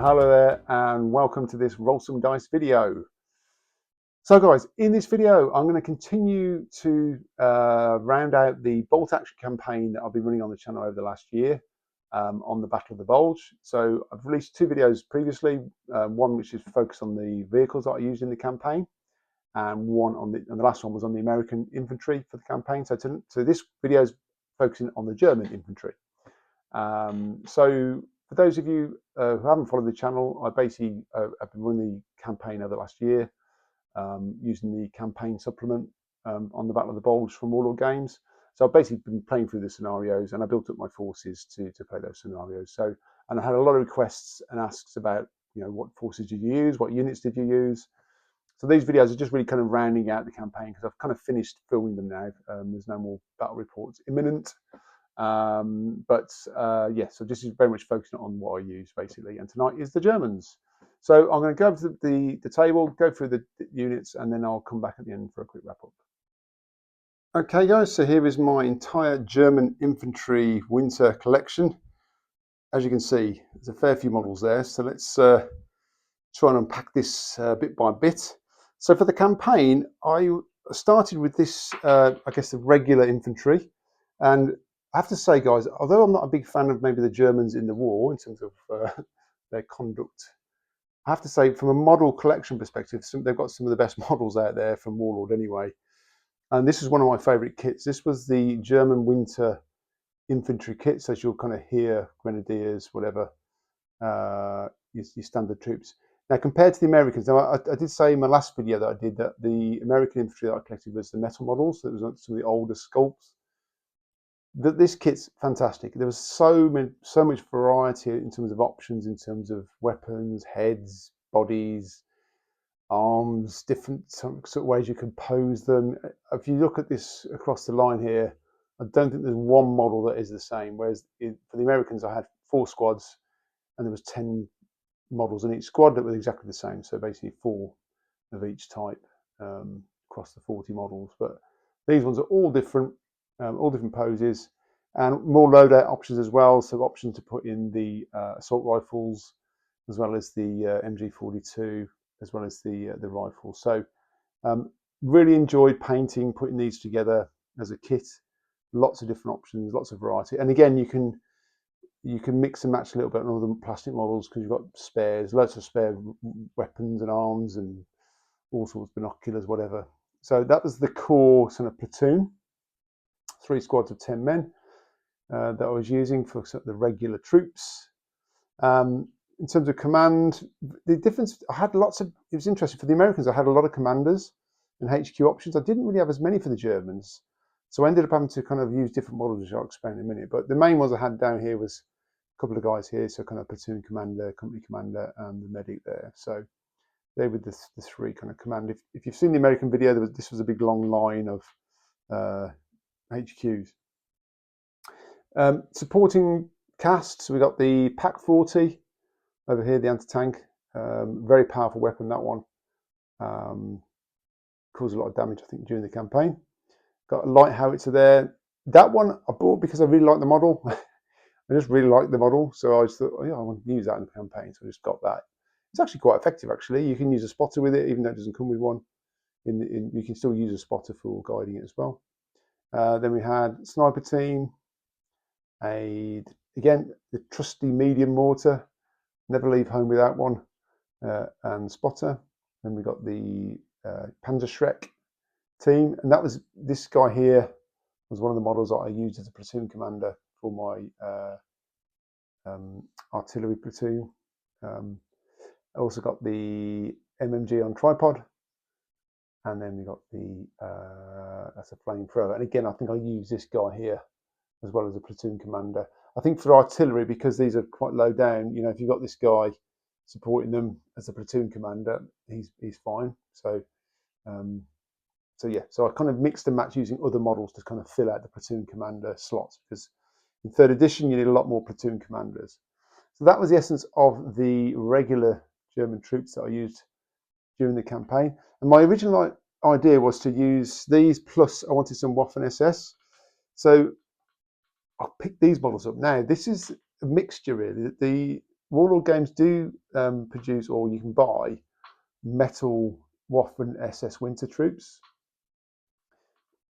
Hello there and welcome to this Roll Some Dice video. So guys, in this video I'm going to continue to round out the bolt action campaign that I've been running on the channel over the last year on the Battle of the Bulge. So I've released two videos previously, one which is focused on the vehicles that I used in the campaign, and the last one was on the American infantry for the campaign. So this video is focusing on the German infantry. So for those of you who haven't followed the channel, I basically have been running the campaign over the last year using the campaign supplement on the Battle of the Bulge from Warlord Games. So I've basically been playing through the scenarios and I built up my forces to play those scenarios. So, and I had a lot of requests and asks about, you know, what forces did you use, what units did you use? So these videos are just really kind of rounding out the campaign because I've kind of finished filming them now. There's no more battle reports imminent. Yeah, so this is very much focusing on what I use basically, and tonight is the Germans. So I'm going to go over to the table, go through the units, and then I'll come back at the end for a quick wrap up. Okay guys, so here is my entire German infantry winter collection. As you can see, there's a fair few models there, so let's try and unpack this bit by bit. So for the campaign, I started with this, I guess the regular infantry, and I have to say, guys, although I'm not a big fan of maybe the Germans in the war in terms of their conduct, I have to say, from a model collection perspective, they've got some of the best models out there from Warlord anyway. And this is one of my favourite kits. This was the German winter infantry kits, as you'll kind of hear, grenadiers, whatever, your standard troops. Now, compared to the Americans, now I did say in my last video that I did that the American infantry that I collected was the metal models. So it was some of the older sculpts. This kit's fantastic. There was so much variety in terms of options, in terms of weapons, heads, bodies, arms, different sort of ways you can pose them. If you look at this across the line here, I don't think there's one model that is the same. Whereas for the Americans, I had 4 squads, and there was 10 models in each squad that were exactly the same. So basically 4 of each type across the 40 models. But these ones are all different poses, and more loadout options as well. So option to put in the assault rifles, as well as the MG42, as well as the rifles. So really enjoyed putting these together as a kit. Lots of different options, lots of variety, and again you can mix and match a little bit on all the plastic models because you've got spares, loads of spare weapons and arms and all sorts of binoculars, whatever. So that was the core sort of platoon. 3 squads of 10 men that I was using for the regular troops. In terms of command, the difference, I had lots of, it was interesting, for the Americans I had a lot of commanders and HQ options. I didn't really have as many for the Germans, so I ended up having to kind of use different models, which I'll explain in a minute. But the main ones I had down here was a couple of guys here, so kind of platoon commander, company commander, and the medic there. So they were the 3 kind of command. If you've seen the American video, this was a big long line of HQs. Supporting cast, so we got the PaK 40 over here, the anti-tank, very powerful weapon, that one. Caused a lot of damage, I think, during the campaign. Got a light howitzer there. That one I bought because I really like the model. I just really like the model, so I just thought, oh, yeah, I want to use that in the campaign, so I just got that. It's actually quite effective, actually. You can use a spotter with it, even though it doesn't come with one. You can still use a spotter for guiding it as well. Then we had sniper team, again the trusty medium mortar, never leave home without one, and spotter. Then we got the Panzerschreck team, and that was this guy here was one of the models that I used as a platoon commander for my artillery platoon. I also got the MMG on tripod, and then we got the that's a flamethrower. And again, I think I use this guy here as well as a platoon commander. I think for artillery, because these are quite low down, you know, if you've got this guy supporting them as a platoon commander, he's fine. So yeah, so I kind of mixed and matched using other models to kind of fill out the platoon commander slots, because in 3rd edition you need a lot more platoon commanders. So that was the essence of the regular German troops that I used during the campaign. And my original idea was to use these, plus I wanted some Waffen SS. So I picked these models up. Now this is a mixture really. Warlord Games do produce, or you can buy, metal Waffen SS Winter Troops,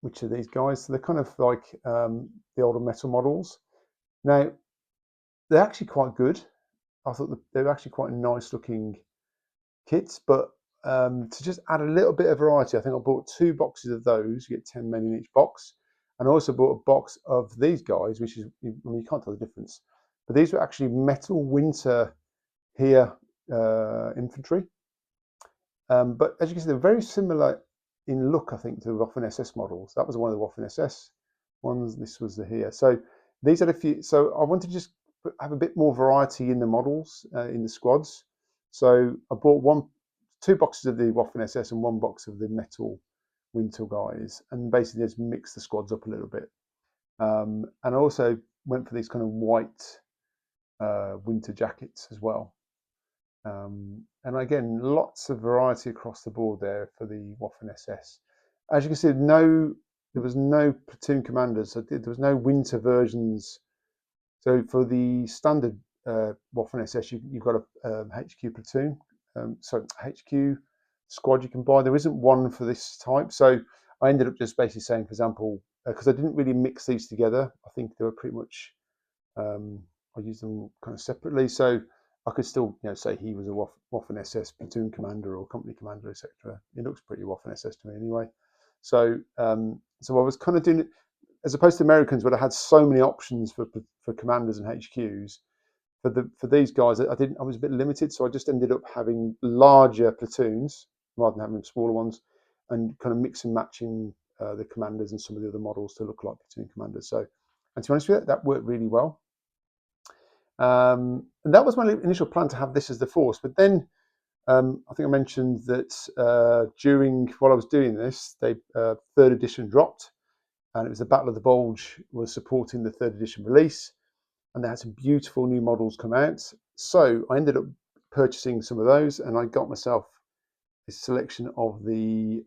which are these guys. So they're kind of like the older metal models. Now, they're actually quite good. I thought they were actually quite nice looking kits, but to just add a little bit of variety, I think I bought 2 boxes of those. You get 10 men in each box. And I also bought a box of these guys, which is, I mean, you can't tell the difference. But these were actually metal winter here infantry. But as you can see, they're very similar in look, I think, to the Waffen SS models. That was one of the Waffen SS ones. This was the here. So these are a few. So I wanted to just have a bit more variety in the models, in the squads. So I bought 2 boxes of the Waffen SS and 1 box of the metal winter guys, and basically just mix the squads up a little bit. And I also went for these kind of white winter jackets as well. And again, lots of variety across the board there for the Waffen SS. As you can see, there was no platoon commanders. So there was no winter versions. So for the standard Waffen SS, you've got a HQ platoon, HQ squad you can buy. There isn't one for this type. So I ended up just basically saying, for example, because I didn't really mix these together. I think they were pretty much, I used them kind of separately. So I could still, say he was a Waffen SS platoon commander or company commander, etc. It looks pretty Waffen SS to me anyway. So, so I was kind of doing it as opposed to Americans, where I had so many options for commanders and HQs. For these guys, I was a bit limited, so I just ended up having larger platoons rather than having smaller ones, and kind of mix and matching the commanders and some of the other models to look like platoon commanders. So, and to be honest with you, that worked really well. And that was my initial plan, to have this as the force. But then I think I mentioned that while I was doing this, they 3rd edition dropped, and it was the Battle of the Bulge was supporting the 3rd edition release, and they had some beautiful new models come out. So I ended up purchasing some of those, and I got myself a selection of the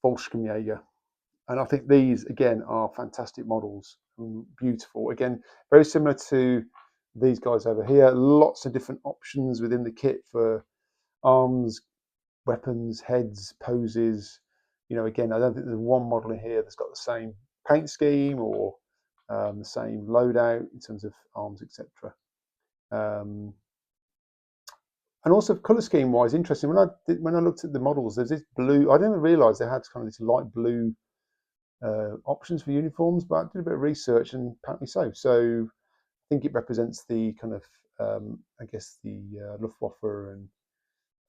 Volkskamjäger. And I think these, again, are fantastic models, beautiful. Again, very similar to these guys over here. Lots of different options within the kit for arms, weapons, heads, poses. Again, I don't think there's one model in here that's got the same paint scheme or the same loadout in terms of arms, etc. And also colour scheme wise, interesting. When I looked at the models, there's this blue. I didn't realise they had kind of this light blue options for uniforms, but I did a bit of research, and apparently so. So I think it represents the kind of, I guess, the Luftwaffe, and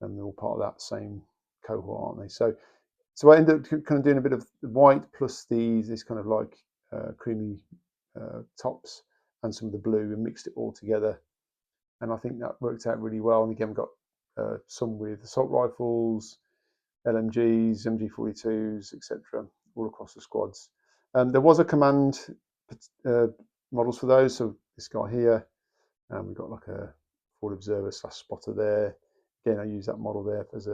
they're all part of that same cohort, aren't they? So I ended up kind of doing a bit of white plus this kind of like creamy tops and some of the blue, and mixed it all together. And I think that worked out really well. And again, we've got some with assault rifles, LMGs, MG42s, etc., all across the squads. There was a command models for those. So this guy here, we've got like a forward observer / spotter there. Again, I use that model there as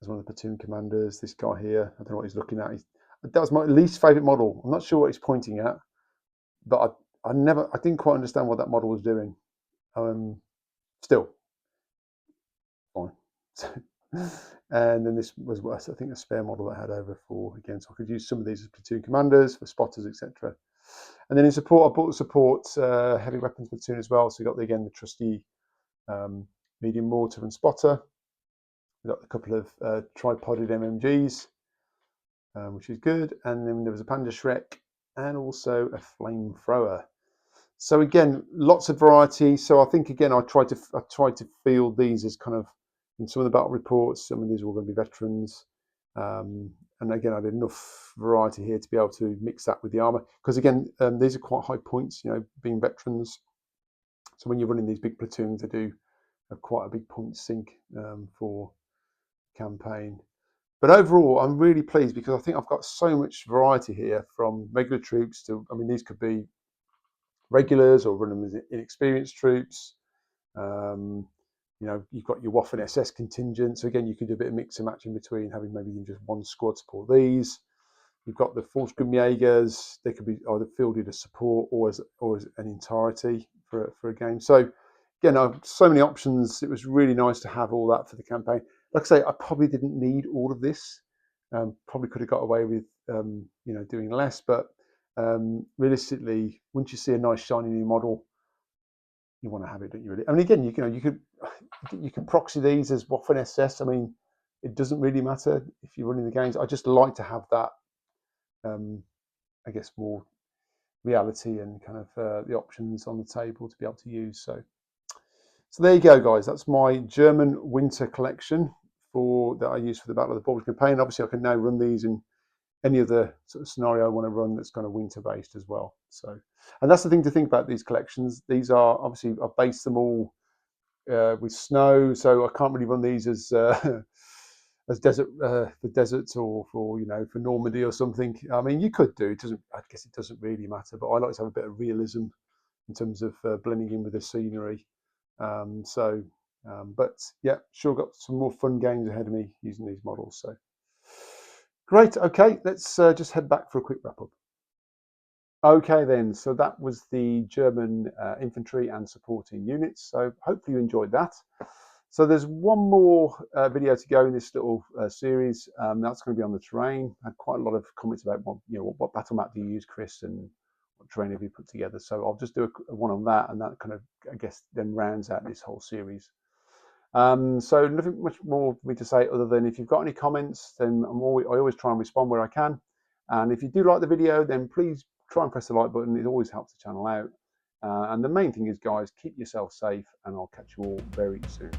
one of the platoon commanders. This guy here, I don't know what he's looking at. That was my least favourite model. I'm not sure what he's pointing at, but I didn't quite understand what that model was doing. Still, fine. And then this was, I think, a spare model that I had over for, again, so I could use some of these as platoon commanders, for spotters, etc. And then in support, I bought the support heavy weapons platoon as well. So you got the trusty medium mortar and spotter. We got a couple of tripoded MMGs, which is good. And then there was a Panzerschreck and also a flamethrower. So again, lots of variety. So I think, again, I tried to field these as kind of, in some of the battle reports, some of these are all going to be veterans. And again, I had enough variety here to be able to mix that with the armour. Because again, these are quite high points, being veterans. So when you're running these big platoons, they do have quite a big point sink for campaign. But overall, I'm really pleased, because I think I've got so much variety here, from regular troops to, I mean, these could be regulars or run them as inexperienced troops. You've got your Waffen SS contingent. So again, you can do a bit of mix and match in between, having maybe just one squad support these. You've got the Volkskamjägers. They could be either fielded as support or as an entirety for a game. So again, so many options. It was really nice to have all that for the campaign. Like I say, I probably didn't need all of this. Probably could have got away with doing less, but realistically, once you see a nice shiny new model, you want to have it, don't you? Really? I mean, again, you could proxy these as Waffen SS. I mean, it doesn't really matter if you're running the games. I just like to have that, I guess, more reality and kind of the options on the table to be able to use. So there you go, guys. That's my German winter collection that I use for the Battle of the Bulge campaign. Obviously, I can now run these in any other sort of scenario I want to run that's kind of winter based as well. So, and that's the thing to think about these collections. These are obviously I've based them all with snow, so I can't really run these as as desert for deserts or for for Normandy or something. I mean, you could do. It doesn't. I guess it doesn't really matter. But I like to have a bit of realism in terms of blending in with the scenery. But yeah, sure got some more fun games ahead of me using these models. So great. Okay, let's just head back for a quick wrap up. Okay then, so that was the German infantry and supporting units. So hopefully you enjoyed that. So there's one more video to go in this little series. That's going to be on the terrain. I had quite a lot of comments about what battle map do you use, Chris, and what terrain have you put together. So I'll just do one on that, and that kind of, I guess, then rounds out this whole series. So nothing much more for me to say other than if you've got any comments, then I always try and respond where I can. And if you do like the video, then please try and press the like button. It always helps the channel out. And the main thing is, guys, keep yourself safe, and I'll catch you all very soon.